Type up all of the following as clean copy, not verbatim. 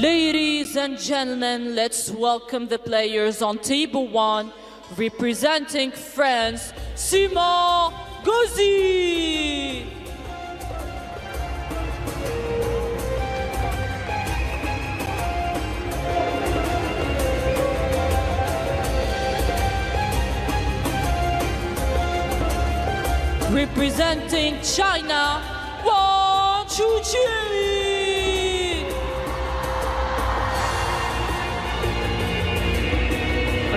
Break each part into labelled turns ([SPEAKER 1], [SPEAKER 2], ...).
[SPEAKER 1] Ladies and gentlemen, let's welcome the players on table 1, representing France, Simon Gauzy. Representing China, WANG CHUQIN.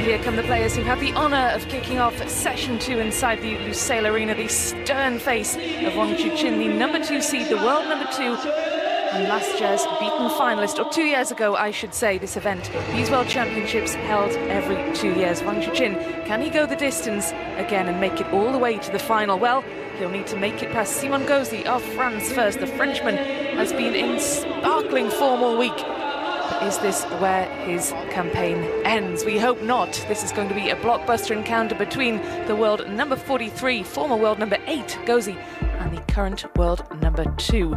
[SPEAKER 2] Here come the players who have the honour of kicking off session 2 inside the Lusail Arena. The stern face of WANG CHUQIN, the number 2 seed, the world number 2, and last year's beaten finalist, or 2 years ago, I should say, this event. These World Championships held every 2 years. WANG CHUQIN, can he go the distance again and make it all the way to the final? Well, he'll need to make it past Simon Gauzy of France first. The Frenchman has been in sparkling form all week. Is this where his campaign ends? We hope not. This is going to be a blockbuster encounter between the world number 43, former world number 8, Gauzy, and the current world number 2.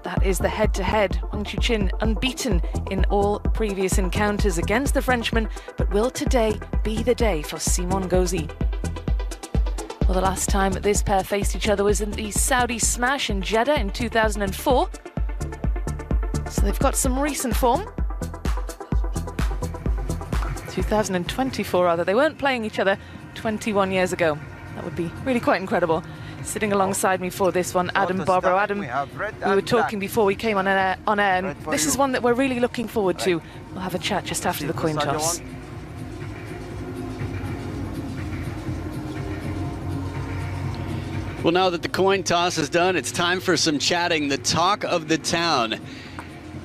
[SPEAKER 2] That is the head-to-head. WANG CHUQIN unbeaten in all previous encounters against the Frenchman, but will today be the day for Simon Gauzy? Well, the last time this pair faced each other was in the Saudi Smash in Jeddah in 2004. So they've got some recent form. 2024 rather. They weren't playing each other 21 years ago. That would be really quite incredible. Sitting alongside me for this one, Adam Barbaro. Adam, we were talking before we came on air, and this is one that we're really looking forward to. We'll have a chat just after the coin toss.
[SPEAKER 3] Well, now that the coin toss is done, it's time for some chatting. The talk of the town.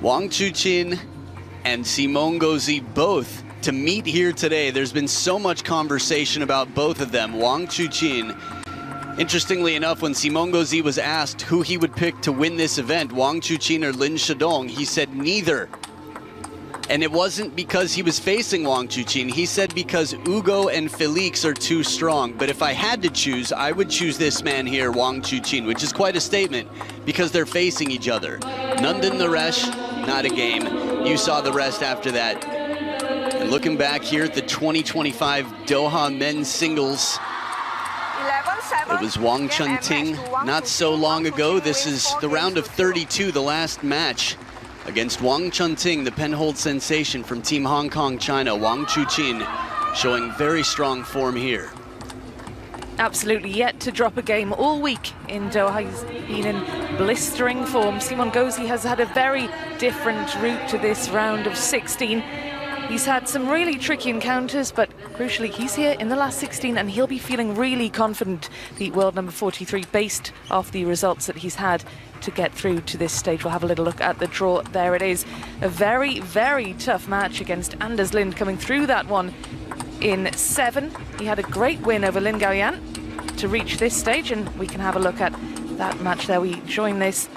[SPEAKER 3] WANG CHUQIN and Simon Gauzy both to meet here today. There's been so much conversation about both of them. WANG CHUQIN, interestingly enough, when Simon Gauzy was asked who he would pick to win this event, WANG CHUQIN or Lin Shidong, he said neither. And it wasn't because he was facing WANG CHUQIN. He said because Ugo and Felix are too strong. But if I had to choose, I would choose this man here, WANG CHUQIN, which is quite a statement because they're facing each other. Nandan Naresh, not a game. You saw the rest after that. And looking back here at the 2025 Doha men's singles, it was Wang Chunting not so long ago. This is the round of 32, the last match against Wang Chunting, the penhold sensation from Team Hong Kong, China. WANG CHUQIN showing very strong form here.
[SPEAKER 2] Absolutely, yet to drop a game all week in Doha. He's been in blistering form. Simon Gauzy has had a very different route to this round of 16. He's had some really tricky encounters, but crucially, he's here in the last 16 and he'll be feeling really confident, the world number 43, based off the results that he's had to get through to this stage. We'll have a little look at the draw. There it is. A very, very tough match against Anders Lind, coming through that one in 7. He had a great win over Lin Gaoyan to reach this stage, and we can have a look at that match there. We join this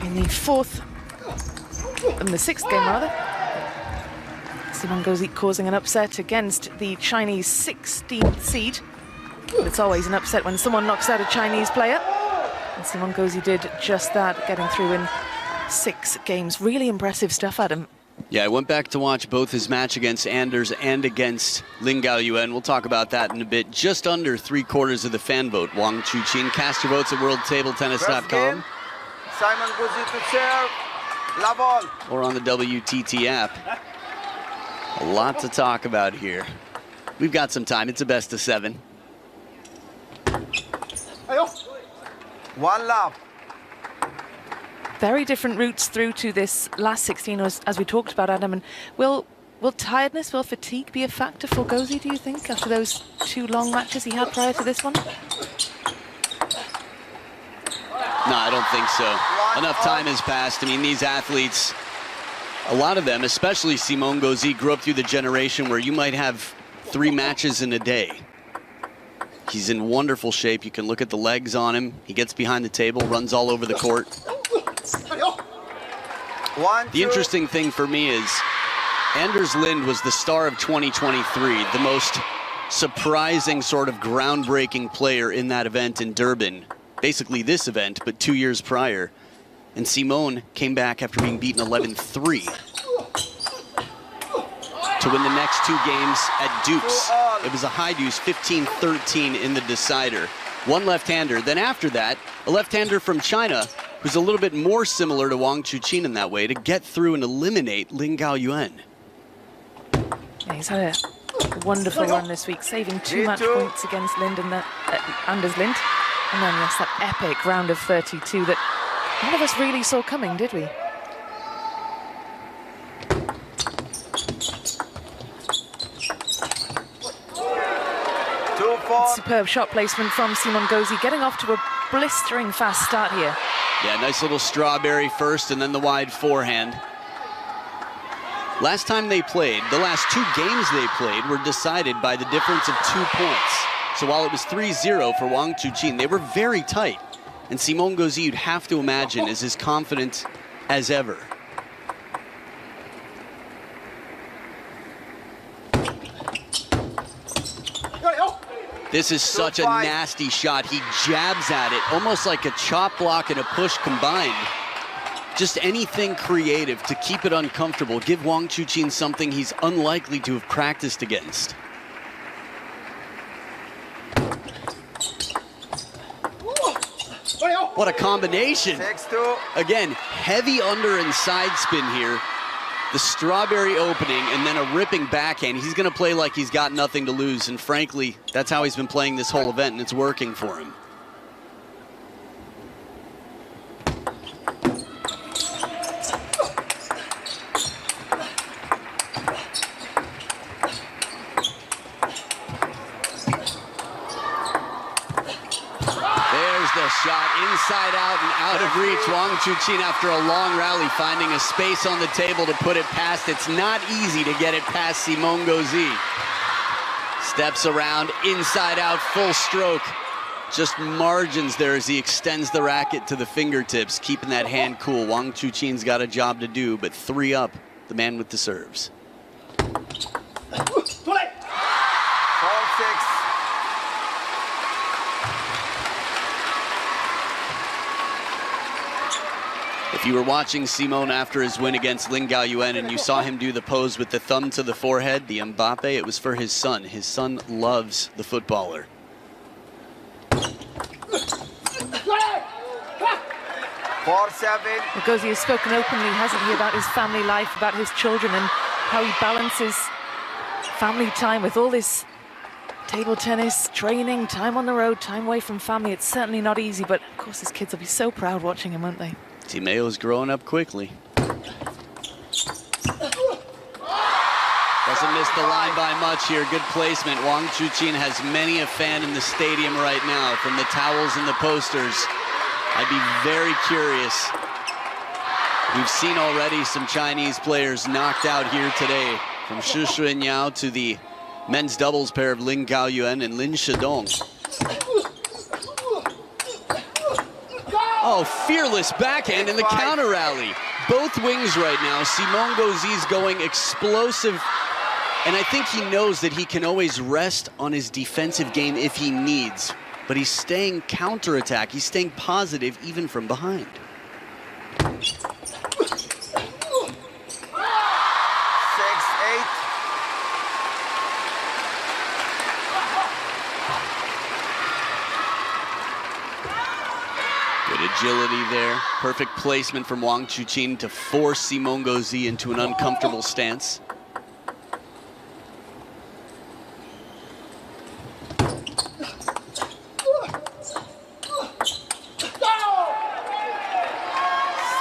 [SPEAKER 2] in the 6th game rather. Simon Gauzy causing an upset against the Chinese 16th seed. It's always an upset when someone knocks out a Chinese player. And Simon Gauzy did just that, getting through in 6 games. Really impressive stuff, Adam.
[SPEAKER 3] Yeah, I went back to watch both his match against Anders and against Lin Gaoyuan. We'll talk about that in a bit. Just under 3/4 of the fan vote. WANG CHUQIN. Cast your votes at worldtabletennis.com.
[SPEAKER 4] Simon Gauzy to serve. La ball.
[SPEAKER 3] Or on the WTT app. A lot to talk about here. We've got some time. It's a best of 7.
[SPEAKER 4] 1 love.
[SPEAKER 2] Very different routes through to this last 16, as we talked about, Adam. And will tiredness, will fatigue be a factor for Gauzy, do you think, after those 2 long matches he had prior to this one?
[SPEAKER 3] No, I don't think so. Enough time has passed. I mean, these athletes, a lot of them, especially Simon Gauzy, grew up through the generation where you might have 3 matches in a day. He's in wonderful shape. You can look at the legs on him. He gets behind the table, runs all over the court. The interesting thing for me is Anders Lind was the star of 2023, the most surprising sort of groundbreaking player in that event in Durban. Basically this event, but 2 years prior. And Simone came back after being beaten 11-3 to win the next 2 games at deuce. It was a high deuce, 15-13 in the decider. One left-hander. Then after that, a left-hander from China, who's a little bit more similar to Wang Chuqin in that way, to get through and eliminate Lin Gaoyuan.
[SPEAKER 2] Yeah, he's had a wonderful run this week, saving 2 match points against Anders Lind. And then, yes, that epic round of 32 that none of us really saw coming, did we? Superb shot placement from Simon Gauzy, getting off to a blistering fast start here.
[SPEAKER 3] Yeah, nice little strawberry first and then the wide forehand. Last time they played, the last 2 games they played were decided by the difference of 2 points. So while it was 3-0 for Wang Chuqin, they were very tight. And Simon Gauzy, you'd have to imagine, is as confident as ever. This is such a nasty shot. He jabs at it, almost like a chop block and a push combined. Just anything creative to keep it uncomfortable. Give Wang Chuqin something he's unlikely to have practiced against. What a combination.
[SPEAKER 4] 6-2.
[SPEAKER 3] Again, heavy under and side spin here. The strawberry opening and then a ripping backhand. He's going to play like he's got nothing to lose, and frankly, that's how he's been playing this whole event, and it's working for him. The shot inside out and out of reach. Wang Chuqin, after a long rally, finding a space on the table to put it past. It's not easy to get it past Simon Gauzy. Steps around, inside out, full stroke. Just margins there as he extends the racket to the fingertips, keeping that hand cool. Wang Chuqin's got a job to do, but 3 up, the man with the serves.
[SPEAKER 4] 4-6.
[SPEAKER 3] If you were watching Simone after his win against Lin Gaoyuan and you saw him do the pose with the thumb to the forehead, the Mbappe, it was for his son. His son loves the footballer.
[SPEAKER 4] 4-7.
[SPEAKER 2] Gauzy has spoken openly, hasn't he, about his family life, about his children, and how he balances family time with all this table tennis, training, time on the road, time away from family. It's certainly not easy, but of course his kids will be so proud watching him, won't they?
[SPEAKER 3] Timeo's growing up quickly. Doesn't miss the line by much here. Good placement. Wang Chuqin has many a fan in the stadium right now, from the towels and the posters. I'd be very curious. We've seen already some Chinese players knocked out here today, from Shi Xuanyao to the men's doubles pair of Lin Gaoyuan and Lin Shidong. Oh, fearless backhand in the counter rally. Both wings right now. Simon Gauzy's going explosive. And I think he knows that he can always rest on his defensive game if he needs. But he's staying counterattack. He's staying positive even from behind.
[SPEAKER 4] 6-8.
[SPEAKER 3] Good agility there. Perfect placement from Wang Chuqin to force Simon Gauzy into an uncomfortable stance.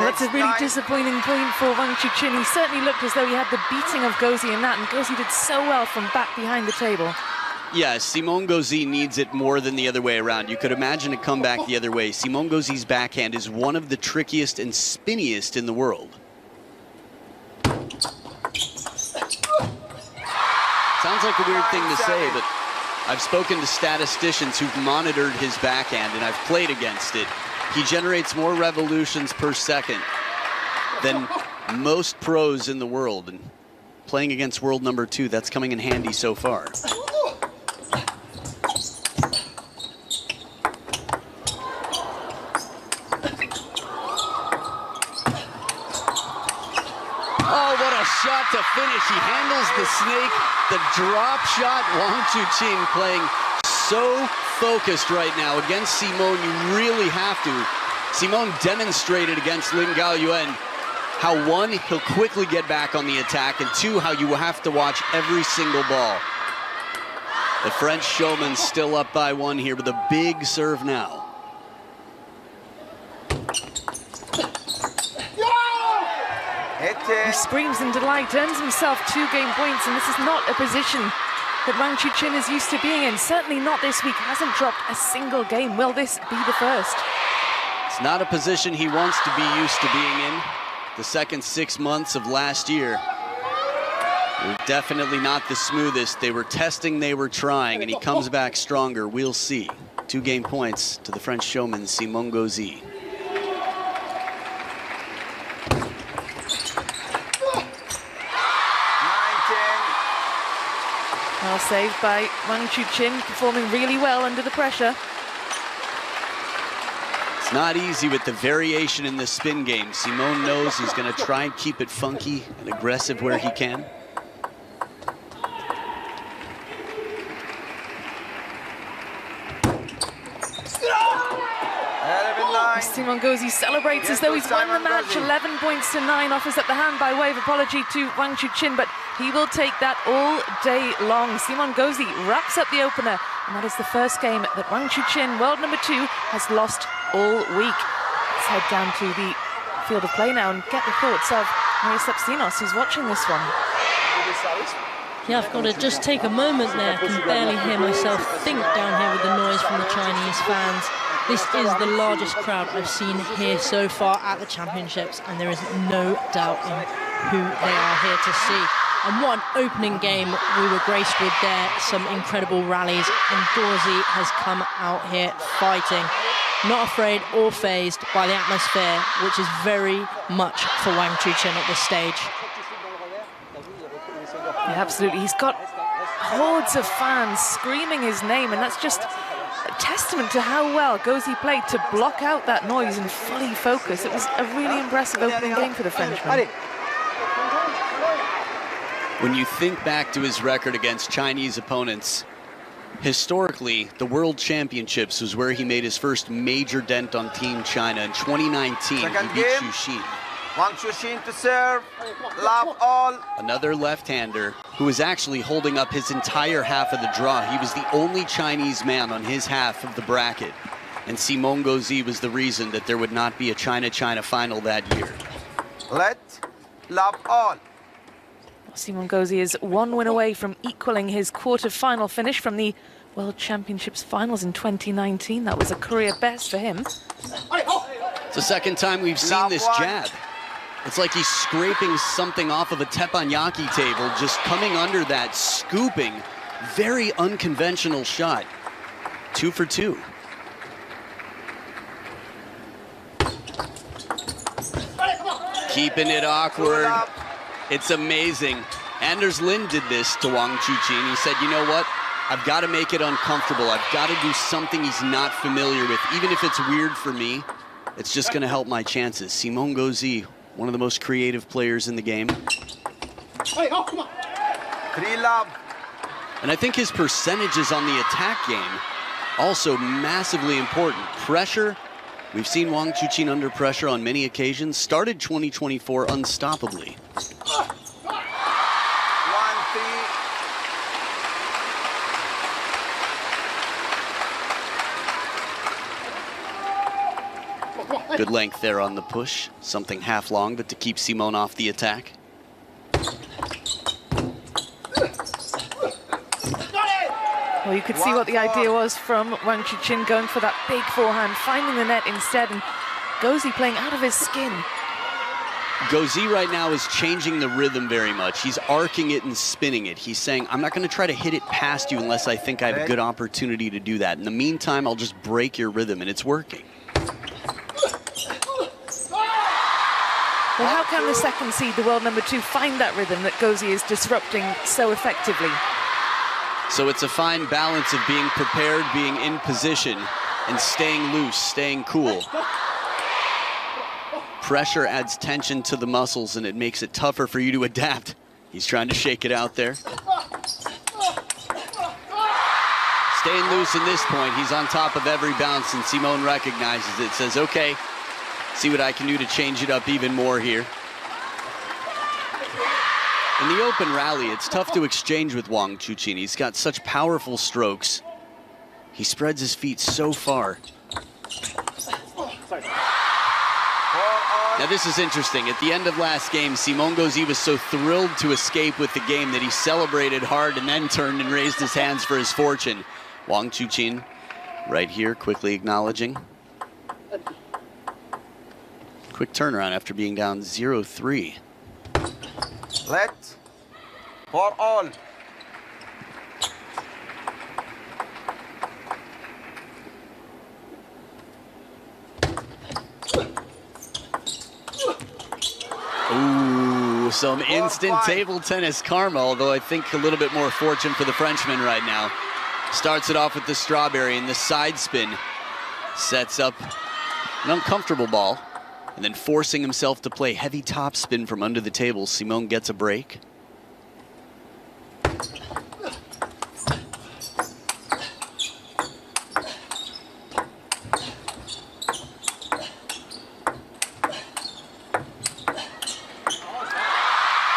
[SPEAKER 2] That's a really disappointing point for Wang Chuqin. He certainly looked as though he had the beating of Gauzy in that, and Gauzy did so well from back behind the table.
[SPEAKER 3] Yeah, Simon Gauzy needs it more than the other way around. You could imagine a comeback the other way. Simon Gauzy's backhand is one of the trickiest and spinniest in the world. Sounds like a weird thing to say, but I've spoken to statisticians who've monitored his backhand, and I've played against it. He generates more revolutions per second than most pros in the world. And playing against world number 2, that's coming in handy so far. Oh, what a shot to finish. He handles the snake, the drop shot. Wang Chuqin playing so focused right now against Simone. You really have to. Simone demonstrated against Lin Gaoyuan how, one, he'll quickly get back on the attack, and two, how you have to watch every single ball. The French showman still up by one here with a big serve now.
[SPEAKER 2] He screams in delight, earns himself 2 game points, and this is not a position that Wang Chuqin is used to being in. Certainly not this week, hasn't dropped a single game. Will this be the first?
[SPEAKER 3] It's not a position he wants to be used to being in. The second 6 months of last year were definitely not the smoothest. They were testing, they were trying, and he comes back stronger. We'll see. 2 game points to the French showman, Simon Gauzy.
[SPEAKER 2] Well saved by Wang Chuqin, performing really well under the pressure.
[SPEAKER 3] It's not easy with the variation in the spin game. Simone knows he's going to try and keep it funky and aggressive where he can.
[SPEAKER 2] Simon Gauzy celebrates as though he's won the match. 11 points to 9, offers up the hand by way of apology to Wang Chuqin, but he will take that all day long. Simon Gauzy wraps up the opener, and that is the first game that Wang Chuqin, world number 2, has lost all week. Let's head down to the field of play now and get the thoughts of Maria Sepsinos, who's watching this one.
[SPEAKER 1] Yeah, I've got to just take a moment there. I can barely hear myself think down here with the noise from the Chinese fans. This is the largest crowd I've seen here so far at the championships, and there is no doubt in who they are here to see. And what an opening game we were graced with there. Some incredible rallies, and Gauzy has come out here fighting, not afraid or fazed by the atmosphere, which is very much for Wang Chuqin at this stage.
[SPEAKER 2] Yeah, absolutely. He's got hordes of fans screaming his name, and that's just a testament to how well Gauzy played to block out that noise and fully focus. It was a really impressive opening game for the Frenchman.
[SPEAKER 3] When you think back to his record against Chinese opponents, historically, the World Championships was where he made his first major dent on Team China. In 2019, he beat Chuqin.
[SPEAKER 4] Wang Chuqin to serve, love all.
[SPEAKER 3] Another left-hander who was actually holding up his entire half of the draw. He was the only Chinese man on his half of the bracket. And Simon Gauzy was the reason that there would not be a China-China final that year.
[SPEAKER 4] Let love all.
[SPEAKER 2] Simon Gauzy is 1 win away from equaling his quarter-final finish from the World Championships finals in 2019. That was a career best for him.
[SPEAKER 3] It's the second time we've seen this jab. It's like he's scraping something off of a teppanyaki table, just coming under that, scooping. Very unconventional shot. 2 for 2. Keeping it awkward. It's amazing. Anders Lind did this to Wang Chuqin. He said, you know what? I've got to make it uncomfortable. I've got to do something he's not familiar with. Even if it's weird for me, it's just going to help my chances. Simon Gauzy, one of the most creative players in the game. And I think his percentages on the attack game also massively important. Pressure. We've seen Wang Chuqin under pressure on many occasions. Started 2024 unstoppably. Good length there on the push. Something half long, but to keep Simone off the attack.
[SPEAKER 2] Well, you could see what the idea was from Wang Chuqin, going for that big forehand, finding the net instead, and Gauzy playing out of his skin.
[SPEAKER 3] Gauzy right now is changing the rhythm very much. He's arcing it and spinning it. He's saying, I'm not going to try to hit it past you unless I think I have a good opportunity to do that. In the meantime, I'll just break your rhythm, and it's working.
[SPEAKER 2] Well, how can the second seed, the world number 2, find that rhythm that Gauzy is disrupting so effectively?
[SPEAKER 3] So it's a fine balance of being prepared, being in position, and staying loose, staying cool. Pressure adds tension to the muscles and it makes it tougher for you to adapt. He's trying to shake it out there. Staying loose in this point. He's on top of every bounce, and Simone recognizes it, says, okay, see what I can do to change it up even more here. In the open rally, it's tough to exchange with Wang Chuqin. He's got such powerful strokes. He spreads his feet so far. Now this is interesting. At the end of last game, Simone Gauzy was so thrilled to escape with the game that he celebrated hard and then turned and raised his hands for his fortune. Wang Chuqin right here, quickly acknowledging. Quick turnaround after being down 0-3.
[SPEAKER 4] Let for all.
[SPEAKER 3] Ooh, some instant table tennis karma, although I think a little bit more fortune for the Frenchman right now. Starts it off with the strawberry and the side spin. Sets up an uncomfortable ball, and then forcing himself to play heavy top spin from under the table. Simone gets a break.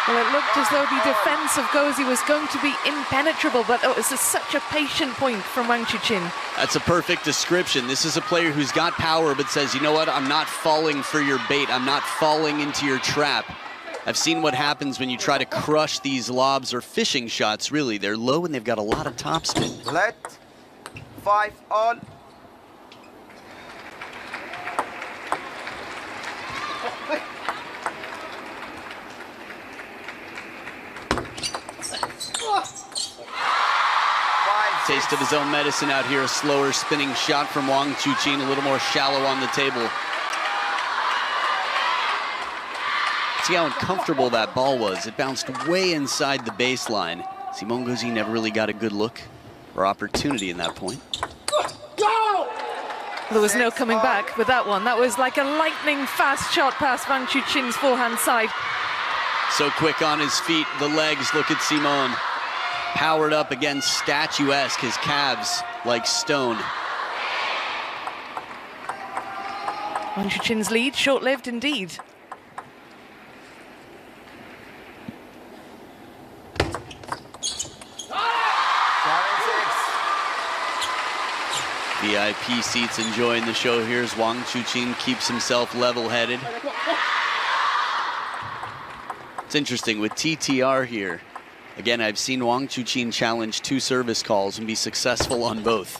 [SPEAKER 2] Well, it looked as though the defense of Gauzy was going to be impenetrable, but it was such a patient point from Wang Chuqin.
[SPEAKER 3] That's a perfect description. This is a player who's got power but says, you know what, I'm not falling for your bait. I'm not falling into your trap. I've seen what happens when you try to crush these lobs or fishing shots, really. They're low and they've got a lot of topspin.
[SPEAKER 4] Let 5 all.
[SPEAKER 3] Taste of his own medicine out here. A slower spinning shot from Wang Chuqin, a little more shallow on the table. See how uncomfortable that ball was. It bounced way inside the baseline. Simone Gauzy never really got a good look or opportunity in that point.
[SPEAKER 2] There was no coming back with that one. That was like a lightning fast shot past Wang Chuqin's forehand side.
[SPEAKER 3] So quick on his feet, the legs. Look at Simone. Powered up again, statuesque, his calves like stone.
[SPEAKER 2] Wang Chuqin's lead, short-lived indeed.
[SPEAKER 3] VIP seats enjoying the show here as Wang Chuqin keeps himself level-headed. It's interesting with TTR here. Again, I've seen Wang Chuqin challenge 2 service calls and be successful on both.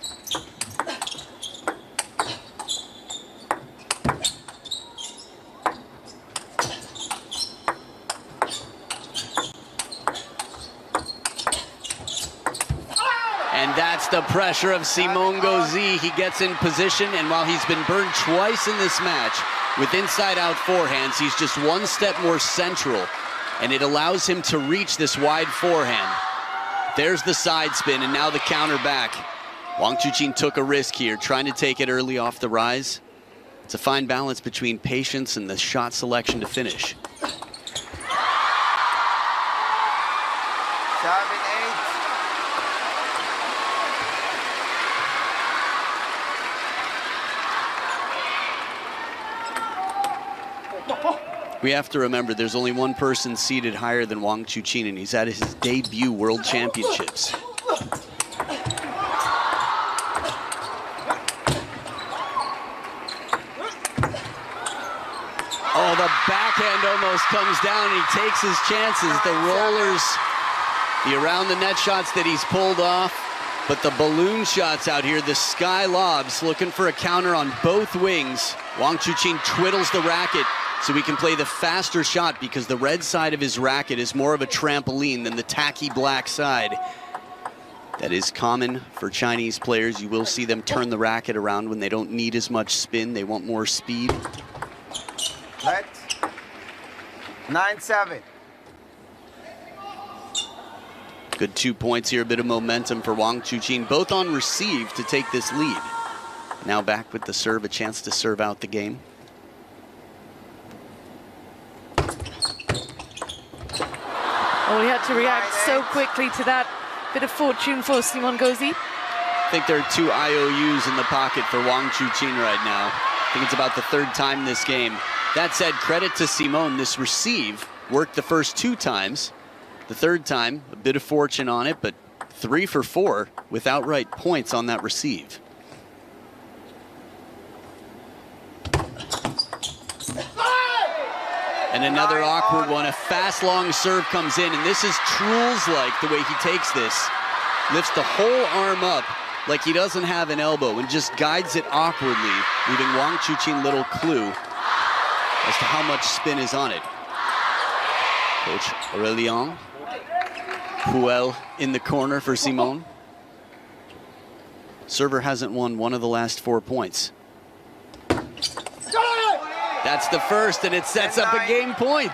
[SPEAKER 3] And that's the pressure of Simone Gauzy. He gets in position, and while he's been burned twice in this match with inside-out forehands, he's just one step more central. And it allows him to reach this wide forehand. There's the side spin, and now the counter back. Wang Chuqin took a risk here, trying to take it early off the rise. It's a fine balance between patience and the shot selection to finish.
[SPEAKER 4] 7-8.
[SPEAKER 3] We have to remember there's only one person seated higher than Wang Chuqin, and he's at his debut World Championships. Oh, the backhand almost comes down, and he takes his chances. The rollers, the around the net shots that he's pulled off, but the balloon shots out here, the sky lobs, looking for a counter on both wings. Wang Chuqin twiddles the racket so he can play the faster shot because the red side of his racket is more of a trampoline than the tacky black side. That is common for Chinese players. You will see them turn the racket around when they don't need as much spin. They want more speed.
[SPEAKER 4] Let 9-7.
[SPEAKER 3] Good 2 points here, a bit of momentum for Wang Chuqin, both on receive to take this lead. Now back with the serve, a chance to serve out the game.
[SPEAKER 2] Oh, he had to react so quickly to that bit of fortune for Simon Gauzy.
[SPEAKER 3] I think there are 2 IOUs in the pocket for Wang Chuqin right now. I think it's about the 3rd time this game. That said, credit to Simon. This receive worked the first 2 times. The 3rd time, a bit of fortune on it, but 3 for 4 with outright points on that receive. And another awkward one. A fast, long serve comes in, and this is Truls-like, the way he takes this. Lifts the whole arm up like he doesn't have an elbow and just guides it awkwardly, leaving Wang Chuqin little clue as to how much spin is on it. Coach Aurélien Puel in the corner for Simon. Server hasn't won one of the last 4 points. That's the first, and it sets up a game point.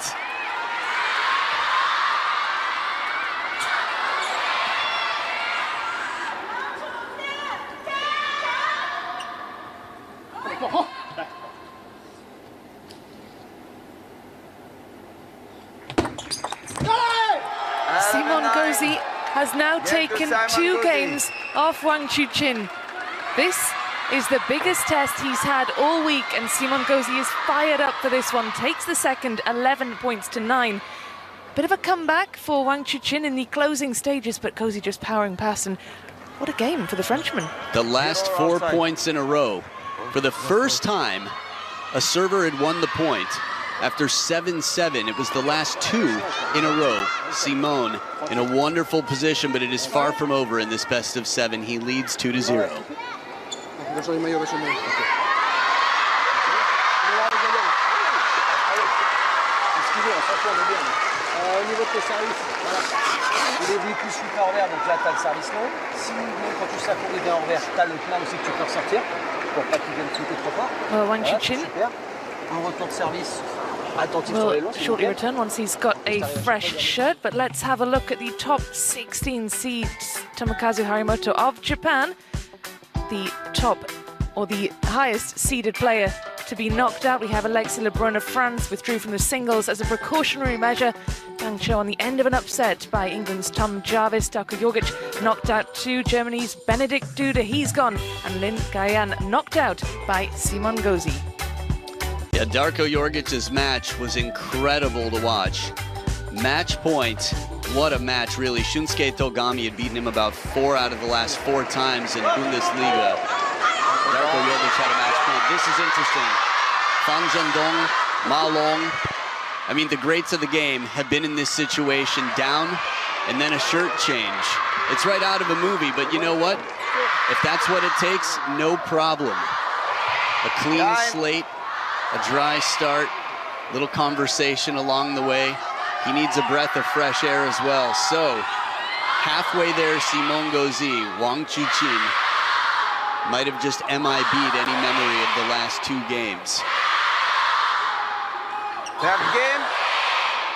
[SPEAKER 2] Simon Gauzy has now taken 2 games off Wang Chuqin. This is the biggest test he's had all week, and Simon Gauzy is fired up for this one. Takes the second, 11 points to 9. Bit of a comeback for Wang Chuqin in the closing stages, but Gauzy just powering past, and what a game for the Frenchman.
[SPEAKER 3] The last 4 points in a row. For the first time, a server had won the point. After 7-7, it was the last 2 in a row. Simon in a wonderful position, but it is far from over in this best of 7. He leads 2-0.
[SPEAKER 5] Au niveau de tes services, voilà. Il est véhicule super envers, donc là tu as le service long. Si même quand tu sais qu'il vient envers, tu as le plein aussi que tu peux ressortir pour pas qu'il vienne sauter trop fort.
[SPEAKER 2] Wang Chuqin.
[SPEAKER 5] Super. Un retour de service.
[SPEAKER 2] Will shortly return once he's got a fresh shirt, but let's have a look at the top 16 seeds. Tomokazu Harimoto of Japan, the top or the highest seeded player to be knocked out. We have Alexis Lebrun of France withdrew from the singles as a precautionary measure. Yang Cho on the end of an upset by England's Tom Jarvis. Darko Jorgic knocked out to Germany's Benedikt Duda. He's gone. And Lin Gayan knocked out by Simon Gauzy.
[SPEAKER 3] Yeah, Darko Jorgic's match was incredible to watch. Match point, what a match really. Shunsuke Togami had beaten him about 4 out of the last 4 times in Bundesliga. Darko Jorgic had a match point. This is interesting. Fan Zhendong, Ma Long. I mean, the greats of the game have been in this situation, down and then a shirt change. It's right out of a movie, but you know what? If that's what it takes, no problem. A clean slate, a dry start, little conversation along the way. He needs a breath of fresh air as well. So, halfway there, Simon Gauzy, Wang Chuqin might have just MIB'd any memory of the last 2 games.
[SPEAKER 4] Third game,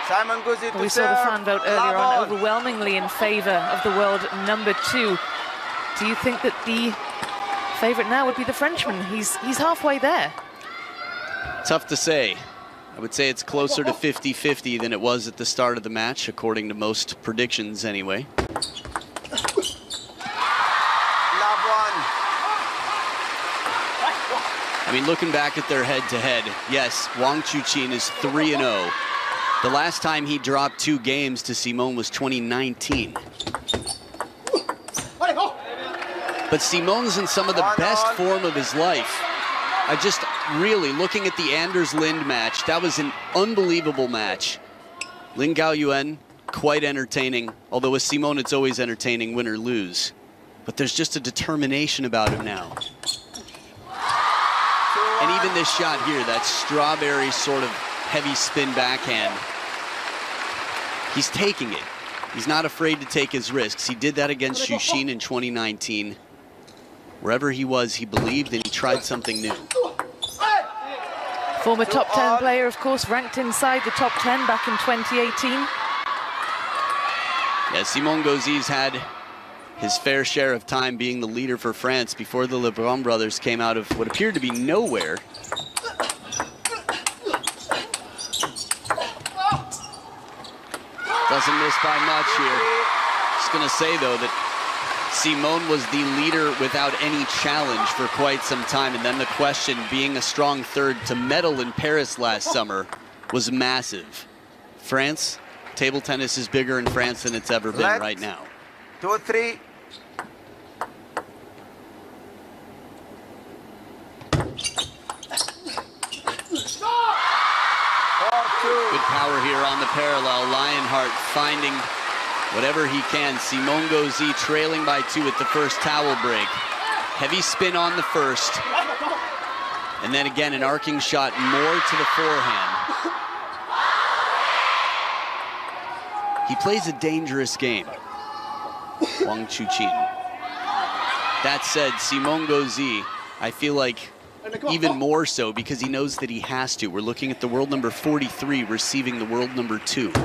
[SPEAKER 4] Simon Gauzy to
[SPEAKER 2] We saw the fan vote earlier on overwhelmingly in favor of the world #2. Do you think that the favorite now would be the Frenchman? He's halfway there.
[SPEAKER 3] Tough to say. I would say it's closer to 50-50 than it was at the start of the match, according to most predictions anyway. I mean, looking back at their head-to-head, yes, Wang Chuqin is 3-0. The last time he dropped 2 games to Simon was 2019. But Simon's in some of the best form of his life. I just really, looking at the Anders Lind match, that was an unbelievable match. Lin Gaoyuan, quite entertaining, although with Simon it's always entertaining, win or lose. But there's just a determination about him now. And even this shot here, that strawberry sort of heavy spin backhand, he's taking it. He's not afraid to take his risks. He did that against Chuqin in 2019. Wherever he was, he believed and he tried something new.
[SPEAKER 2] Former top 10 player, of course, ranked inside the top 10 back in 2018.
[SPEAKER 3] Yeah, Simon Gauzy's had his fair share of time being the leader for France before the Lebrun brothers came out of what appeared to be nowhere. Doesn't miss by much here. Just gonna say though that Simone was the leader without any challenge for quite some time, and then the question, being a strong third to medal in Paris last summer, was massive. France, table tennis is bigger in France than it's ever been right now.
[SPEAKER 4] 2-3.
[SPEAKER 3] Good power here on the parallel. Lionheart finding whatever he can. Simone Gauzy trailing by 2 at the first towel break. Heavy spin on the first. And then again, an arcing shot more to the forehand. He plays a dangerous game, Wang Chuqin. That said, Simone Gauzy, I feel like even more so because he knows that he has to. We're looking at the world number 43 receiving the world number 2.
[SPEAKER 2] Well,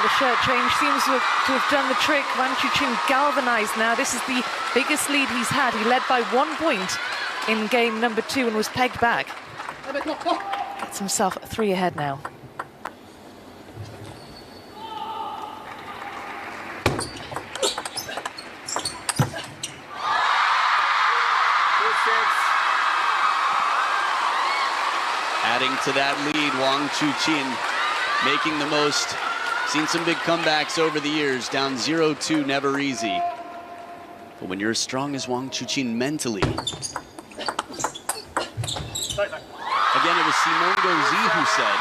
[SPEAKER 2] the shirt change seems to have done the trick. Wang Chuqin galvanized now. This is the biggest lead he's had. He led by 1 point in game number 2 and was pegged back. Gets himself 3 ahead now.
[SPEAKER 3] Adding to that lead, Wang Chuqin making the most. Seen some big comebacks over the years. Down 0-2, never easy. But when you're as strong as Wang Chuqin mentally. Again, it was Simone Gauzy who said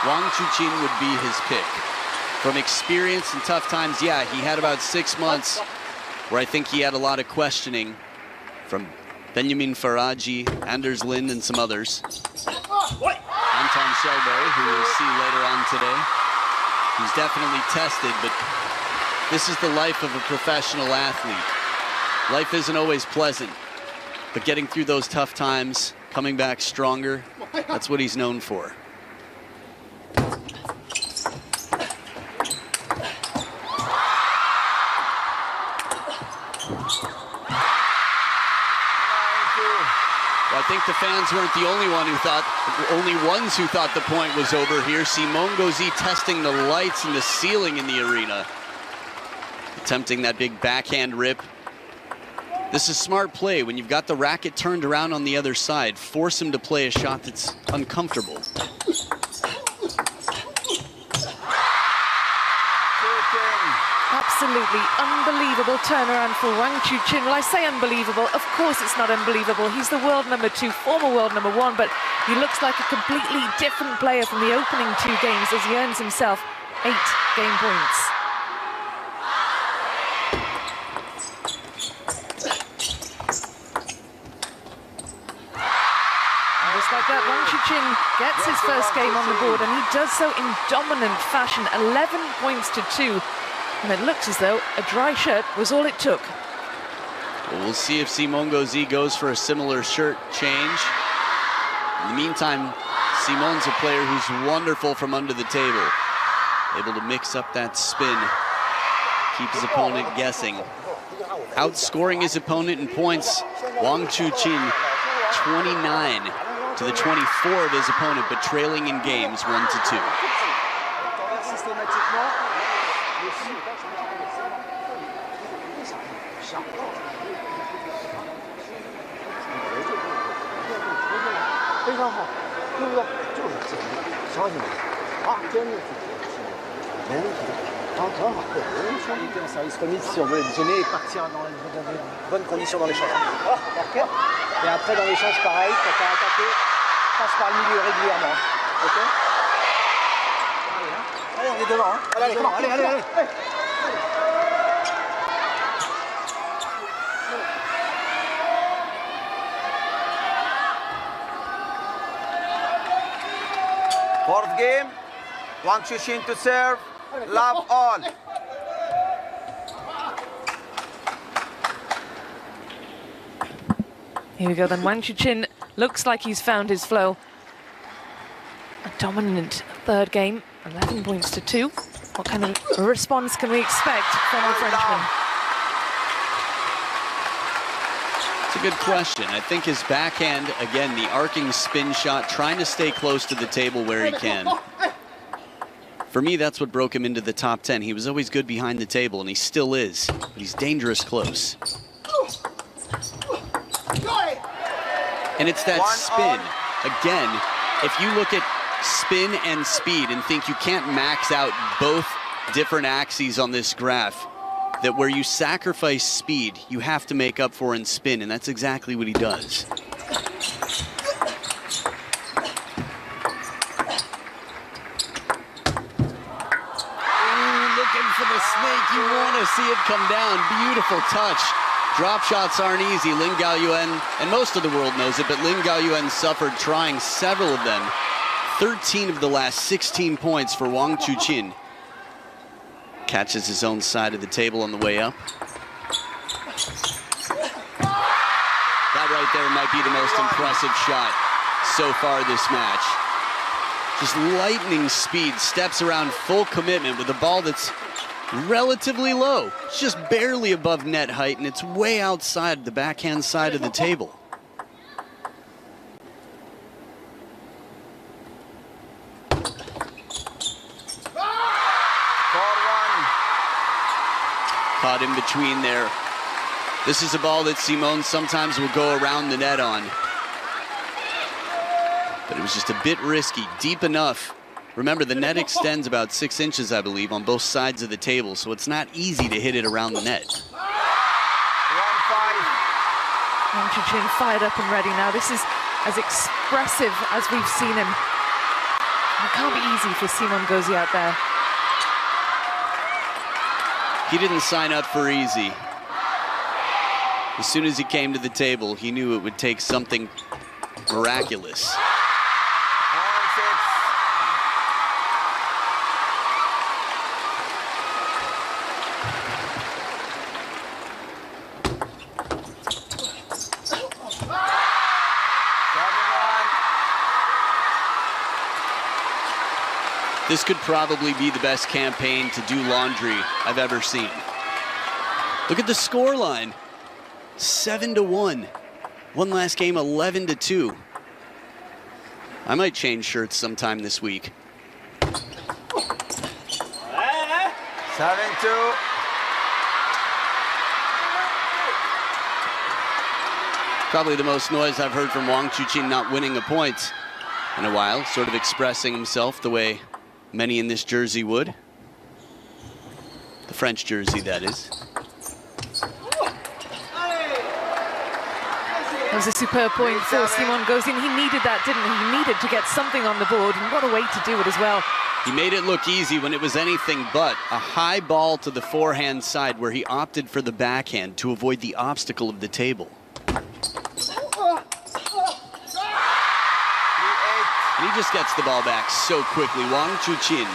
[SPEAKER 3] Wang Chuqin would be his pick. From experience and tough times, yeah, he had about 6 months where I think he had a lot of questioning from Benjamin Faraji, Anders Lind, and some others. Anton Shelby, who we'll see later on today. He's definitely tested, but this is the life of a professional athlete. Life isn't always pleasant, but getting through those tough times, coming back stronger, that's what he's known for. I think the fans weren't the only ones who thought the point was over here. Simone Gauzy testing the lights and the ceiling in the arena. Attempting that big backhand rip. This is smart play. When you've got the racket turned around on the other side, force him to play a shot that's uncomfortable.
[SPEAKER 2] Absolutely unbelievable turnaround for Wang Chuqin. Well, I say unbelievable. Of course it's not unbelievable. He's the world number 2, former world number 1, but he looks like a completely different player from the opening 2 games as he earns himself 8 game points. Just like that, Wang Chuqin gets his first game on the board, and he does so in dominant fashion, 11 points to 2. And it looks as though a dry shirt was all it took.
[SPEAKER 3] Well, we'll see if Simone Gauzy goes for a similar shirt change. In the meantime, Simone's a player who's wonderful from under the table. Able to mix up that spin, keep his opponent guessing. Outscoring his opponent in points, Wang Chuqin 29 to the 24 of his opponent, but trailing in games 1-2.
[SPEAKER 5] En service remise si on veut déjeuner et partir dans les bonnes conditions dans l'échange. Et après dans l'échange pareil, quand tu as attaqué, passe par le milieu régulièrement. Ok? Allez, on est devant. Hein. Allez, allez.
[SPEAKER 4] Fourth game, Wang Chuqin to serve, love all.
[SPEAKER 2] Here we go then, Wang Chuqin looks like he's found his flow. A dominant third game, 11 points to 2. What kind of response can we expect from the Frenchman?
[SPEAKER 3] It's a good question. I think his backhand, again, the arcing spin shot, trying to stay close to the table where he can. For me, that's what broke him into the top 10. He was always good behind the table, and he still is. But he's dangerous close. And it's that spin. Again, if you look at spin and speed and think you can't max out both different axes on this graph, that where you sacrifice speed, you have to make up for in spin, and that's exactly what he does. Looking for the snake. You want to see it come down. Beautiful touch. Drop shots aren't easy. Lin Gaoyuan, and most of the world knows it, but Lin Gaoyuan suffered trying several of them. 13 of the last 16 points for Wang Chuqin. Catches his own side of the table on the way up. That right there might be the most impressive shot so far this match. Just lightning speed, steps around full commitment with a ball that's relatively low. It's just barely above net height, and it's way outside the backhand side of the table. Caught in between there. This is a ball that Simon sometimes will go around the net on. But it was just a bit risky, deep enough. Remember, the net extends about 6 inches, I believe, on both sides of the table, so it's not easy to hit it around the net.
[SPEAKER 2] Wang Chuqin fired up and ready now. This is as expressive as we've seen him. It can't be easy for Simon Gauzy out there.
[SPEAKER 3] He didn't sign up for easy. As soon as he came to the table, he knew it would take something miraculous. This could probably be the best campaign to do laundry I've ever seen. Look at the score line. 7-1. One last game, 11-2. I might change shirts sometime this week.
[SPEAKER 4] 7-2.
[SPEAKER 3] Probably the most noise I've heard from Wang Chuqin not winning a point in a while, sort of expressing himself the way many in this jersey would. The French jersey, that is.
[SPEAKER 2] That was a superb point for Simon Gauzy. He needed that, didn't he? He needed to get something on the board, and what a way to do it as well.
[SPEAKER 3] He made it look easy when it was anything but. A high ball to the forehand side where he opted for the backhand to avoid the obstacle of the table. And he just gets the ball back so quickly. Wang Chuqin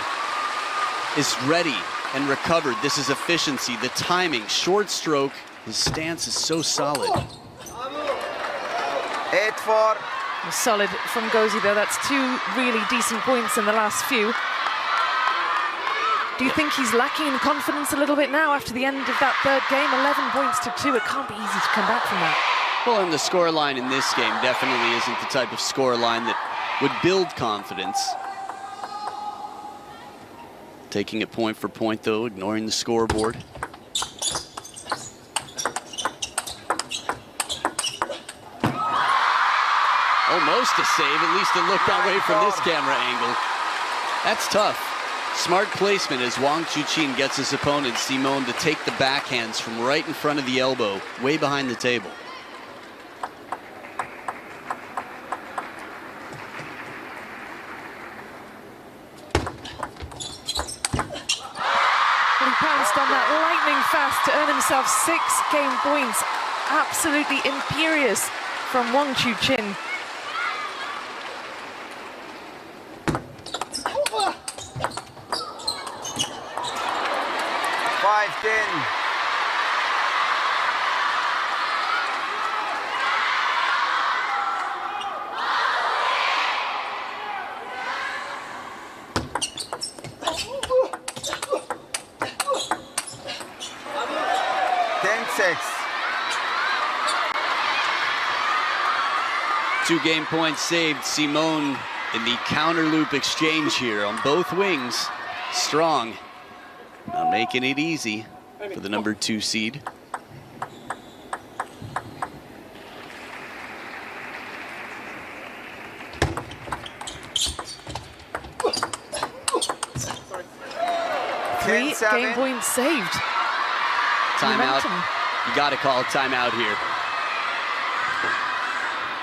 [SPEAKER 3] is ready and recovered. This is efficiency, the timing, short stroke. His stance is so solid.
[SPEAKER 4] 8-4.
[SPEAKER 2] Solid from Gauzy though. That's 2 really decent points in the last few. Do you think he's lacking in confidence a little bit now after the end of that third game? 11 points to 2. It can't be easy to come back from that.
[SPEAKER 3] Well, and the scoreline in this game definitely isn't the type of scoreline that would build confidence. Taking it point for point, though, ignoring the scoreboard. Almost a save, at least it looked that way from this camera angle. That's tough. Smart placement as Wang Chuqin gets his opponent, Simon, to take the backhands from right in front of the elbow, way behind the table.
[SPEAKER 2] He pounced on that lightning fast to earn himself 6 game points. Absolutely imperious from Wang Chuqin.
[SPEAKER 3] 2 game points saved. Simone in the counter loop exchange here on both wings. Strong. Not making it easy for the number 2 seed.
[SPEAKER 2] Three game points saved.
[SPEAKER 3] Timeout. You got to call a timeout here.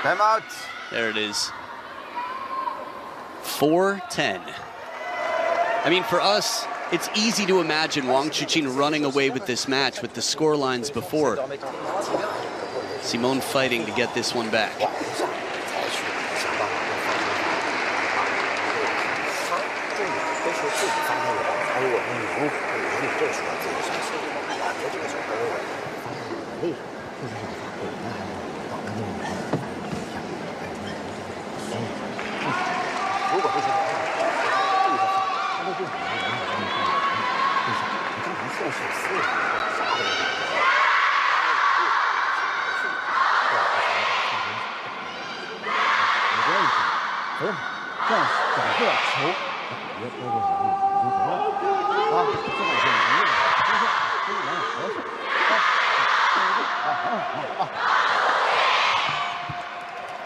[SPEAKER 4] Timeout.
[SPEAKER 3] There it is. 4-10. I mean, for us, it's easy to imagine Wang Chuqin running away with this match with the score lines before. Simone fighting to get this one back.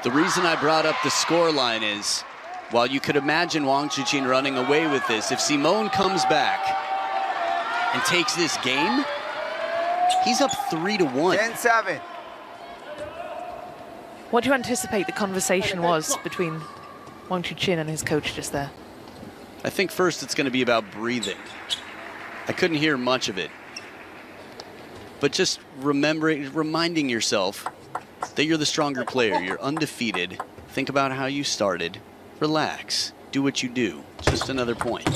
[SPEAKER 3] The reason I brought up the score line is, while you could imagine Wang Chuqin running away with this, if Simone comes back and takes this game, he's up 3-1.
[SPEAKER 4] 10-7.
[SPEAKER 2] What do you anticipate the conversation was between Wang Chuqin and his coach just there?
[SPEAKER 3] I think first it's going to be about breathing. I couldn't hear much of it. But just reminding yourself that you're the stronger player, you're undefeated. Think about how you started. Relax, do what you do. Just another point.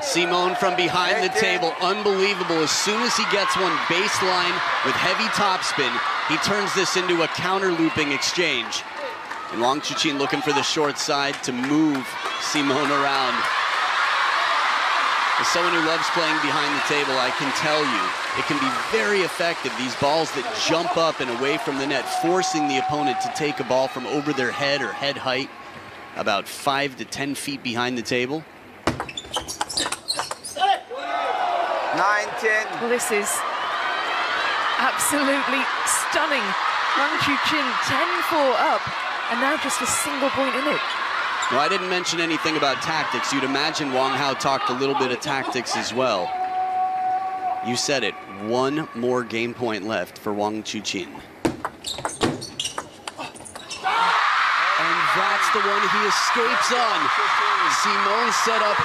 [SPEAKER 3] Simone from behind the table, unbelievable. As soon as he gets one baseline with heavy topspin, he turns this into a counter looping exchange. And Wang Chuqin looking for the short side to move Simone around. As someone who loves playing behind the table, I can tell you, it can be very effective. These balls that jump up and away from the net, forcing the opponent to take a ball from over their head or head height, about 5 to 10 feet behind the table.
[SPEAKER 4] 9-10.
[SPEAKER 2] Well, this is absolutely stunning. Wang Chuqin 10-4 up, and now just a single point in it.
[SPEAKER 3] No, I didn't mention anything about tactics. You'd imagine Wang Hao talked a little bit of tactics as well. You said it, 1 more game point left for Wang Chuqin. And that's the one he escapes on. Simone set up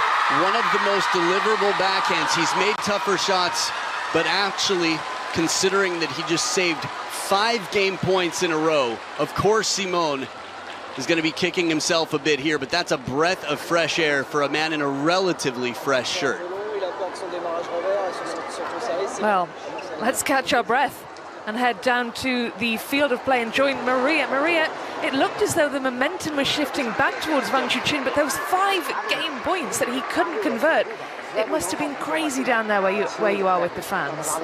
[SPEAKER 3] one of the most deliverable backhands. He's made tougher shots, but actually, considering that he just saved 5 game points in a row, of course Simone is going to be kicking himself a bit here, but that's a breath of fresh air for a man in a relatively fresh shirt.
[SPEAKER 2] Well, let's catch our breath and head down to the field of play and join Maria. Maria, it looked as though the momentum was shifting back towards Wang Chuqin, but those 5 game points that he couldn't convert, it must have been crazy down there where you are with the fans.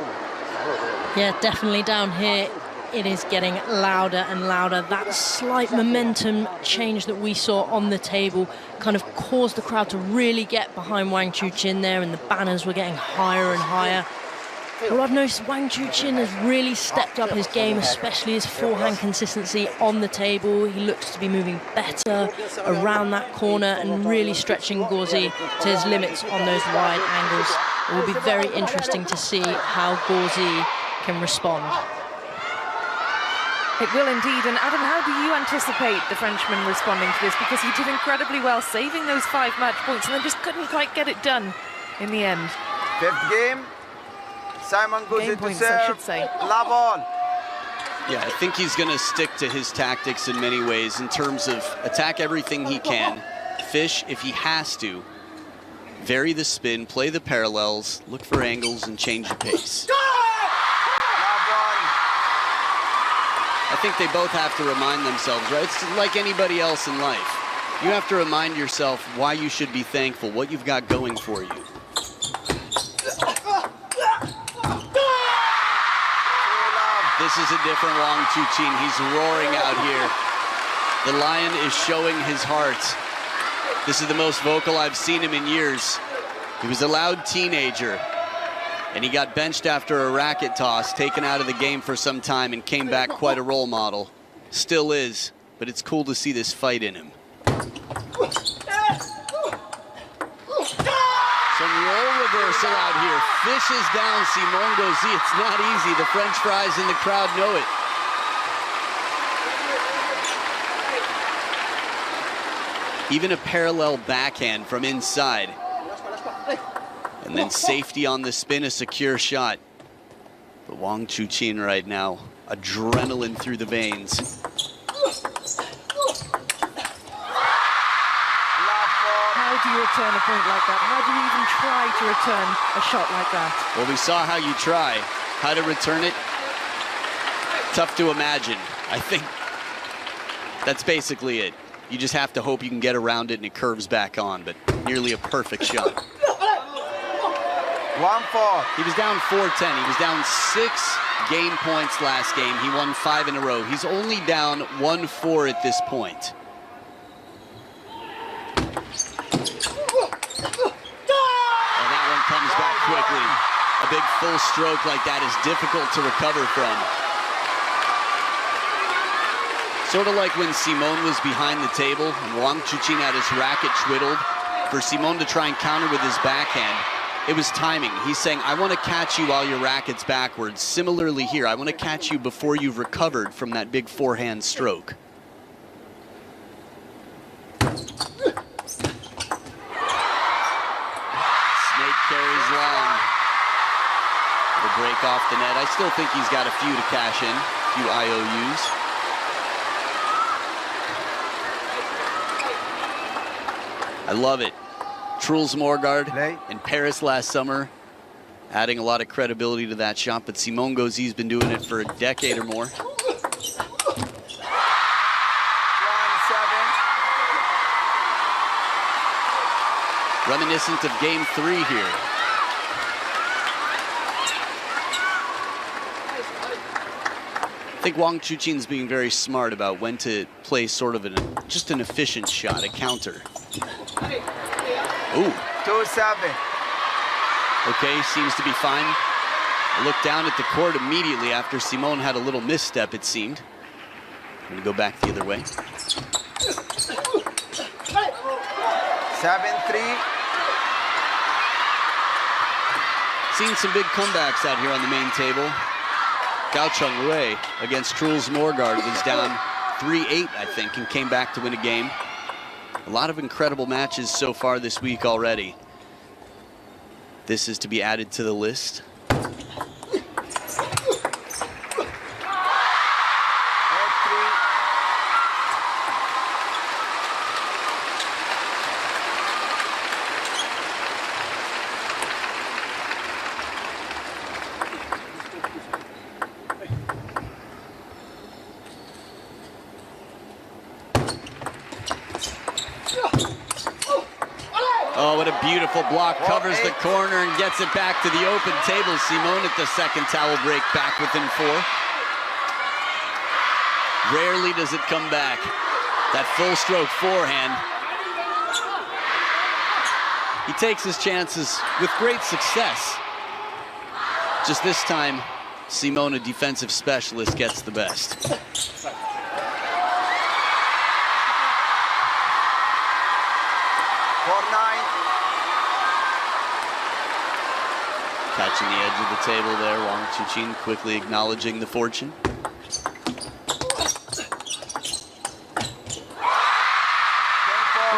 [SPEAKER 1] Yeah, definitely down here. It is getting louder and louder. That slight momentum change that we saw on the table kind of caused the crowd to really get behind Wang Chuqin there, and the banners were getting higher and higher. What I've noticed, Wang Chuqin has really stepped up his game, especially his forehand consistency on the table. He looks to be moving better around that corner and really stretching Gauzy to his limits on those wide angles. It will be very interesting to see how Gauzy can respond.
[SPEAKER 2] It will indeed. And Adam, how do you anticipate the Frenchman responding to this? Because he did incredibly well, saving those 5 match points, and then just couldn't quite get it done in the end.
[SPEAKER 4] 5th game. Simon Gauzy to
[SPEAKER 2] points,
[SPEAKER 4] serve.
[SPEAKER 2] I should say.
[SPEAKER 4] Love all.
[SPEAKER 3] Yeah, I think he's going to stick to his tactics in many ways in terms of attack everything he can, fish if he has to, vary the spin, play the parallels, look for angles, and change the pace. I think they both have to remind themselves, right? It's like anybody else in life. You have to remind yourself why you should be thankful, what you've got going for you. this is a different Wang Chuqin. He's roaring out here. The lion is showing his heart. This is the most vocal I've seen him in years. He was a loud teenager, and he got benched after a racket toss, taken out of the game for some time, and came back quite a role model. Still is, but it's cool to see this fight in him. Some role reversal out here. Fishes down Simon Gauzy. It's not easy. The French fries in the crowd know it. Even a parallel backhand from inside. And then safety on the spin, a secure shot. But Wang Chuqin right now, adrenaline through the veins.
[SPEAKER 2] How do you return a point like that? How do you even try to return a shot like that?
[SPEAKER 3] Well, we saw how you try. How to return it, tough to imagine. I think that's basically it. You just have to hope you can get around it and it curves back on, but nearly a perfect shot.
[SPEAKER 4] 1-4.
[SPEAKER 3] He was down 4-10. He was down 6 game points last game. He won 5 in a row. He's only down 1-4 at this point. And that one comes back quickly. A big full stroke like that is difficult to recover from. Sort of like when Simon was behind the table and Wang Chuqin had his racket twiddled. For Simon to try and counter with his backhand, it was timing. He's saying, I want to catch you while your racket's backwards. Similarly here, I want to catch you before you've recovered from that big forehand stroke. Snake carries long. The break off the net. I still think he's got a few to cash in, a few IOUs. I love it. Truls Morgaard in Paris last summer, adding a lot of credibility to that shot, but Simon Gauzy's been doing it for a decade or more.
[SPEAKER 4] 1-7.
[SPEAKER 3] Reminiscent of game 3 here. I think Wang Chuqin's being very smart about when to play sort of just an efficient shot, a counter. Ooh.
[SPEAKER 4] 2-7.
[SPEAKER 3] Okay, seems to be fine. I looked down at the court immediately after Simon had a little misstep, it seemed. I'm gonna go back the other way.
[SPEAKER 4] 7-3.
[SPEAKER 3] Seen some big comebacks out here on the main table. Gao Chengwei against Truls Morgaard was down 3-8, I think, and came back to win a game. A lot of incredible matches so far this week already. This is to be added to the list. Oh, what a beautiful block. Covers the corner and gets it back to the open table. Simon at the second towel break, back within 4. Rarely does it come back. That full stroke forehand. He takes his chances with great success. Just this time, Simon, a defensive specialist, gets the best. Catching the edge of the table there, Wang Chuqin quickly acknowledging the fortune.
[SPEAKER 2] Well,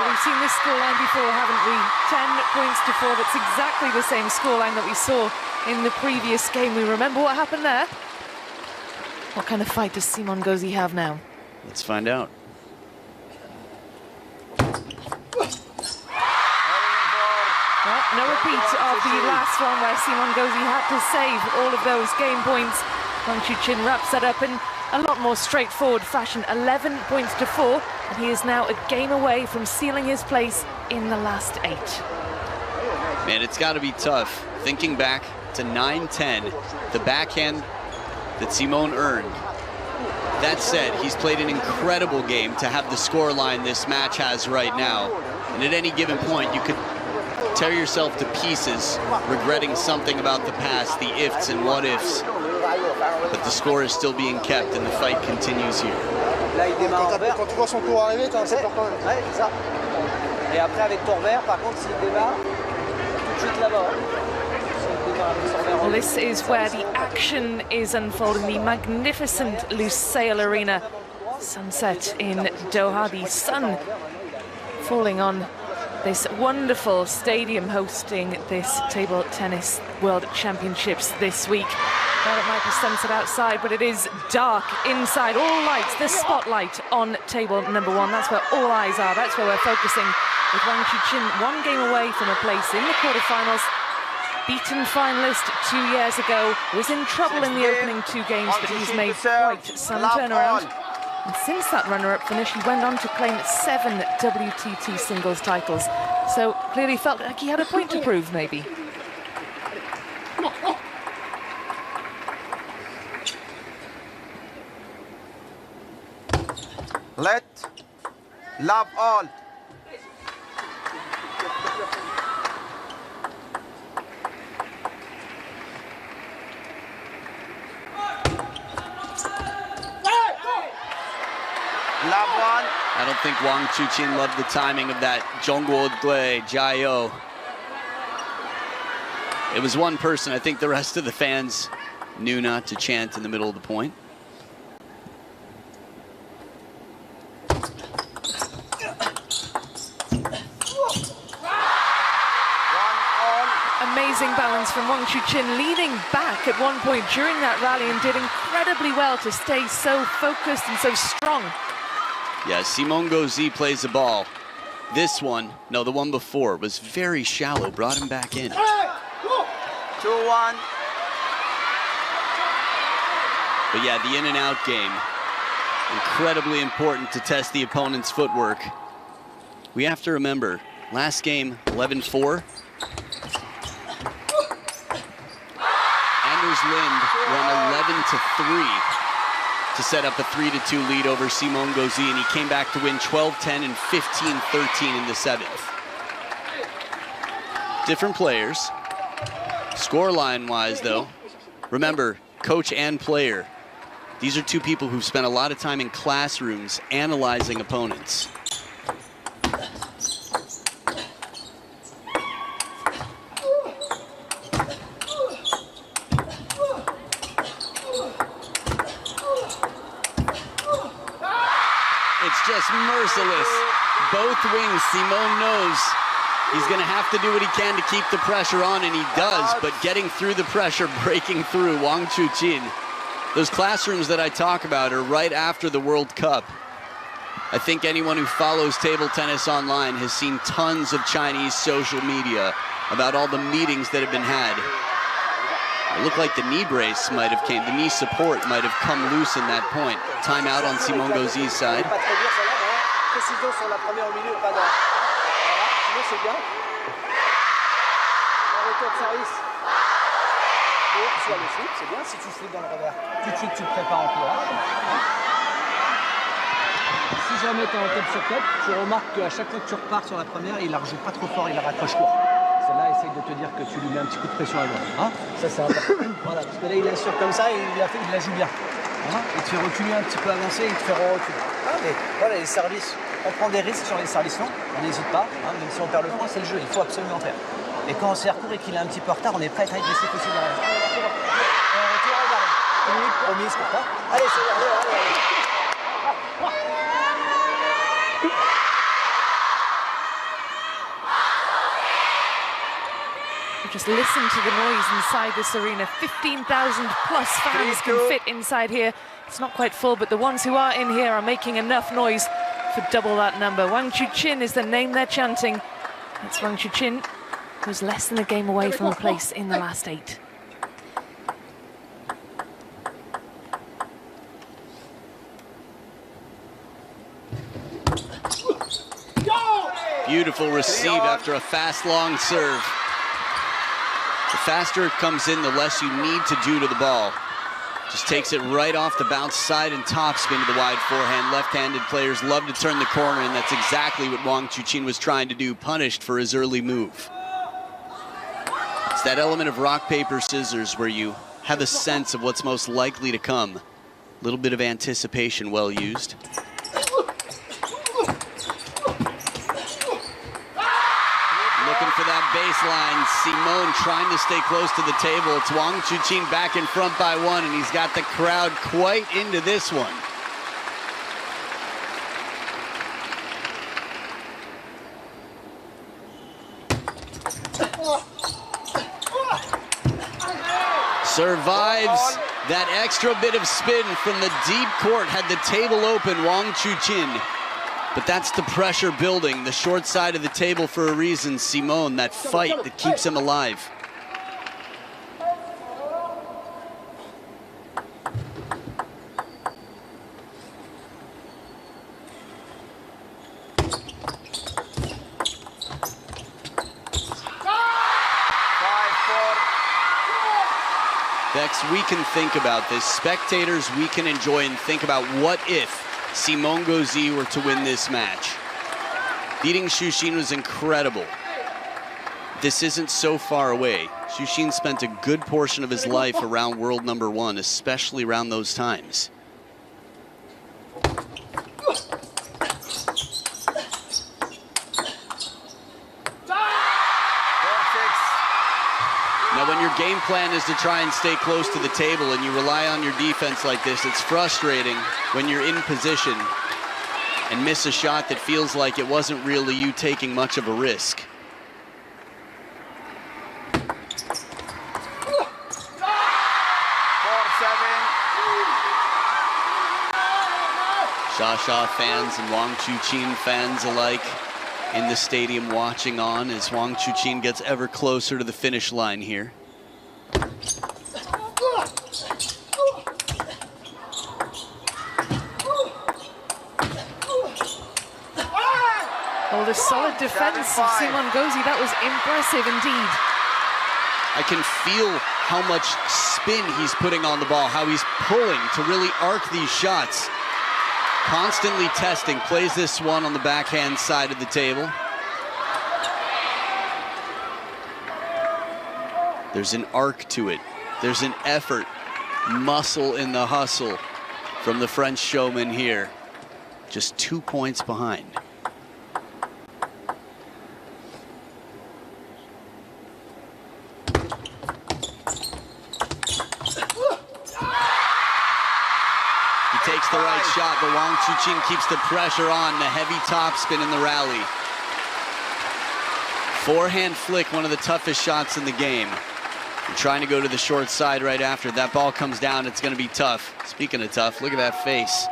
[SPEAKER 2] we've seen this scoreline before, haven't we? 10 points to 4. That's exactly the same scoreline that we saw in the previous game. We remember what happened there. What kind of fight does Simon Gauzy have now?
[SPEAKER 3] Let's find out.
[SPEAKER 2] Well, no repeat of the last one where Simon Gauzy had to save all of those game points. Wang Chuqin wraps that up in a lot more straightforward fashion. 11 points to 4, and he is now a game away from sealing his place in the last 8.
[SPEAKER 3] Man, it's got to be tough. Thinking back to 9-10, the backhand that Simon earned. That said, he's played an incredible game to have the scoreline this match has right now. And at any given point, you could tear yourself to pieces, regretting something about the past, the ifs and what ifs. But the score is still being kept and the fight continues here.
[SPEAKER 5] Là, il démarre en vert. Quand tu vois son tour arriver, c'est important. Ouais, c'est ça. Et après, avec ton vert, par contre, s'il démarre, tout de suite là-bas.
[SPEAKER 2] Well, this is where the action is unfolding, the magnificent Lusail Arena. Sunset in Doha, the sun falling on this wonderful stadium hosting this table tennis world championships this week. Well, it might be sunset outside, but it is dark inside. All lights, the spotlight on table number one. That's where all eyes are. That's where we're focusing with Wang Chuqin, one game away from a place in the quarterfinals. Beaten finalist 2 years ago, was in trouble in the opening 2 games, but he's made quite some turnaround. And since that runner-up finish, he went on to claim 7 WTT singles titles. So clearly felt like he had a point to prove, maybe.
[SPEAKER 4] Let love all. Love one.
[SPEAKER 3] I don't think Wang Chuqin loved the timing of that Zhongguo Dui Jiao. It was one person. I think the rest of the fans knew not to chant in the middle of the point.
[SPEAKER 2] Amazing balance from Wang Chuqin, leaning back at one point during that rally and did incredibly well to stay so focused and so strong.
[SPEAKER 3] Yeah, Simon Gauzy plays the ball. This one, no, the one before, was very shallow, brought him back in.
[SPEAKER 4] 2-1.
[SPEAKER 3] But yeah, the in and out game, incredibly important to test the opponent's footwork. We have to remember, last game, 11-4. Anders Lind won 11-3 to set up a 3-2 lead over Simon Gauzy, and he came back to win 12-10 and 15-13 in the 7th. Different players. Scoreline-wise, though, remember, coach and player. These are 2 people who've spent a lot of time in classrooms analyzing opponents. It's just merciless. Both wings, Simon knows he's going to have to do what he can to keep the pressure on, and he does, but getting through the pressure, breaking through, Wang Chuqin. Those classrooms that I talk about are right after the World Cup. I think anyone who follows table tennis online has seen tons of Chinese social media about all the meetings that have been had. It looked like the knee brace might have came, the knee support might have come loose in that point. Timeout on Simon Gauzy's side.
[SPEAKER 5] Précision sur la première au milieu, pas dans. Voilà, sinon c'est bien. Un retour de service. Sur le slip, c'est bien. Si tu slips dans le revers, tout de suite tu te prépares en courant. Si jamais tu es en top sur top, tu remarques qu'à chaque fois que tu repars sur la première, il la rejoue pas trop fort, il la raccroche court. Celle-là, essaye de te dire que tu lui mets un petit coup de pression à l'avant. Hein, ça c'est important. Voilà, parce que là il assure comme ça et il la joue bien. Hein, il te fait reculer un petit peu avancé, il te fait reculer. Ah, mais voilà, les services, on prend des risques sur les services longs, on n'hésite pas, hein, même si on perd le point, c'est le jeu, il faut absolument faire. Et quand on sert court et qu'il est un petit peu en retard, on est prêt à être agressif aussi derrière. Retour à l'arrêt. Une promise pour toi. Allez, c'est bien, allez.
[SPEAKER 2] Just listen to the noise inside this arena. 15,000 plus fans can fit inside here. It's not quite full, but the ones who are in here are making enough noise for double that number. Wang Chuqin is the name they're chanting. It's Wang Chuqin, who's less than a game away from a place in the last 8.
[SPEAKER 3] Beautiful receive after a fast, long serve. The faster it comes in, the less you need to do to the ball. Just takes it right off the bounce side and top spin to the wide forehand. Left-handed players love to turn the corner, and that's exactly what Wang Chuqin was trying to do, punished for his early move. It's that element of rock, paper, scissors where you have a sense of what's most likely to come. A little bit of anticipation well used. Looking for that baseline. Simone trying to stay close to the table. It's Wang Chuqin back in front by one, and he's got the crowd quite into this one. Survives that extra bit of spin from the deep court. Had the table open, Wang Chuqin. But that's the pressure building, the short side of the table for a reason. Simone, that fight that keeps him alive. Bex, we can think about this. Spectators, we can enjoy and think about what if Simone Gauzy were to win this match. Beating Chuqin was incredible. This isn't so far away. Chuqin spent a good portion of his life around world number one, especially around those times. Now, when your game plan is to try and stay close to the table and you rely on your defense like this, it's frustrating when you're in position and miss a shot that feels like it wasn't really you taking much of a risk. Sha fans and Wang Chuqin fans alike in the stadium watching on as Wang Chuqin gets ever closer to the finish line here.
[SPEAKER 2] Oh, the solid defense of Simone Gauzy, that was impressive indeed.
[SPEAKER 3] I can feel how much spin he's putting on the ball, how he's pulling to really arc these shots. Constantly testing, plays this one on the backhand side of the table. There's an arc to it. There's an effort, muscle in the hustle from the French showman here. Just 2 points behind. Takes the right shot, but Wang Chuqin keeps the pressure on, the heavy topspin in the rally. Forehand flick, one of the toughest shots in the game. You're trying to go to the short side right after. That ball comes down, it's going to be tough. Speaking of tough, look at that face.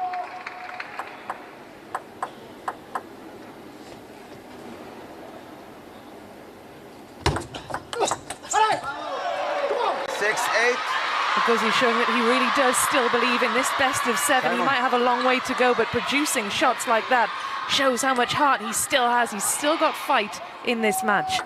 [SPEAKER 2] Because he's showing that he really does still believe in this best of seven. He might have a long way to go, but producing shots like that shows how much heart he still has. He's still got fight in this match.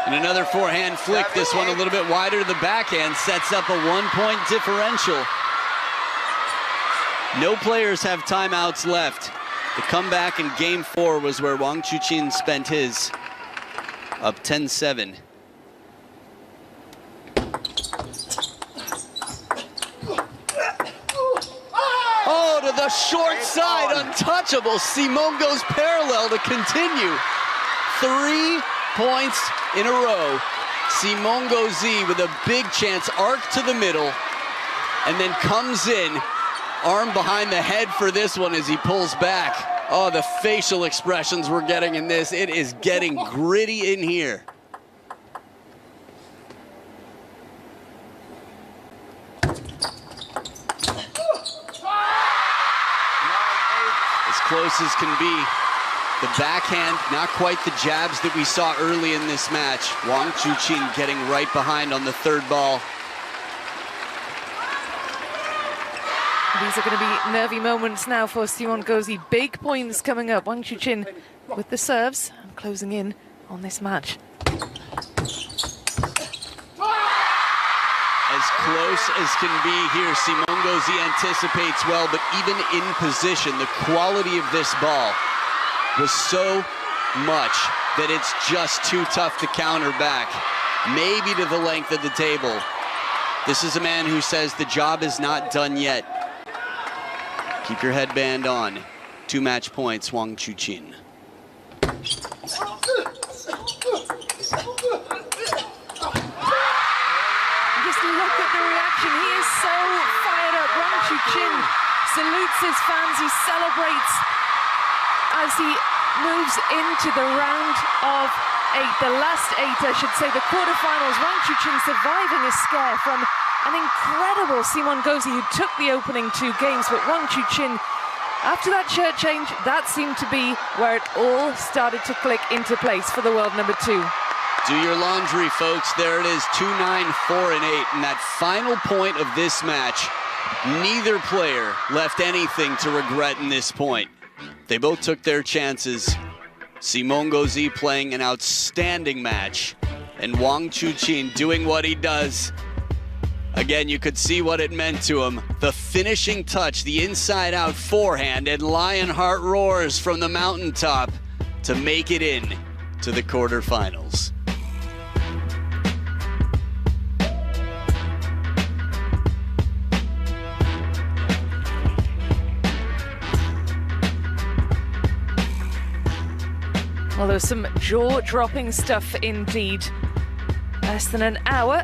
[SPEAKER 3] And another forehand flick, this one a little bit wider to the backhand, sets up a 1-point differential. No players have timeouts left. The comeback in game 4 was where Wang Chuqin spent his, up 10-7. Oh, to the short side, untouchable. Simone goes parallel to continue. 3 points in a row. Simone Gauzy with a big chance, arc to the middle, and then comes in. Arm behind the head for this one as he pulls back. Oh, the facial expressions we're getting in this. It is getting gritty in here. As close as can be. The backhand, not quite the jabs that we saw early in this match. Wang Chuqin getting right behind on the third ball.
[SPEAKER 2] These are going to be nervy moments now for Simone Gauzy. Big points coming up. Wang Chuqin with the serves. closing in on this match.
[SPEAKER 3] As close as can be here, Simongozi anticipates well, but even in position, the quality of this ball was so much that it's just too tough to counter back, maybe to the length of the table. This is a man who says the job is not done yet. Keep your headband on. 2 match points, Wang Chuqin.
[SPEAKER 2] Just look at the reaction. He is so fired up. Wang Chuqin salutes his fans. He celebrates as he moves into the round of 8, the last 8, I should say, the quarterfinals. Wang Chuqin surviving a scare from an incredible Simongozi who took the opening 2 games, but Wang Chuqin, after that shirt change, that seemed to be where it all started to click into place for the world number 2.
[SPEAKER 3] Do your laundry, folks. There it is, 2-9, 4-8. And that final point of this match, neither player left anything to regret in this point. They both took their chances. Simongozi playing an outstanding match, and Wang Chuqin doing what he does. Again, you could see what it meant to him. The finishing touch, the inside-out forehand, and Lionheart roars from the mountaintop to make it in to the quarterfinals.
[SPEAKER 2] Well, there's some jaw-dropping stuff indeed. Less than an hour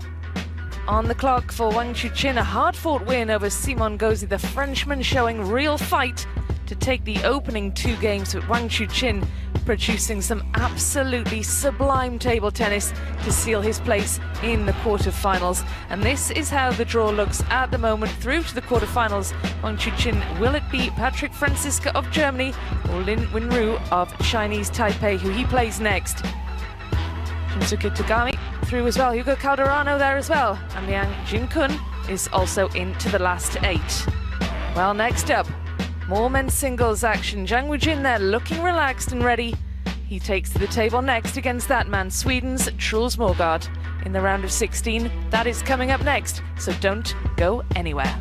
[SPEAKER 2] on the clock for Wang Chuqin. A hard-fought win over Simongozi, the Frenchman showing real fight to take the opening 2 games, with Wang Chuqin producing some absolutely sublime table tennis to seal his place in the quarterfinals. And this is how the draw looks at the moment through to the quarterfinals. Wang Chuqin, will it be Patrick Franziska of Germany or Lin Wenru of Chinese Taipei, who he plays next? Shinsuke Tagami through as well, Hugo Calderano there as well, and Liang Jinkun is also into the last 8. Well, next up, more men's singles action. Zhang Wujin there, looking relaxed and ready. He takes to the table next against that man, Sweden's Truls Morgaard, in the round of 16. That is coming up next, so don't go anywhere.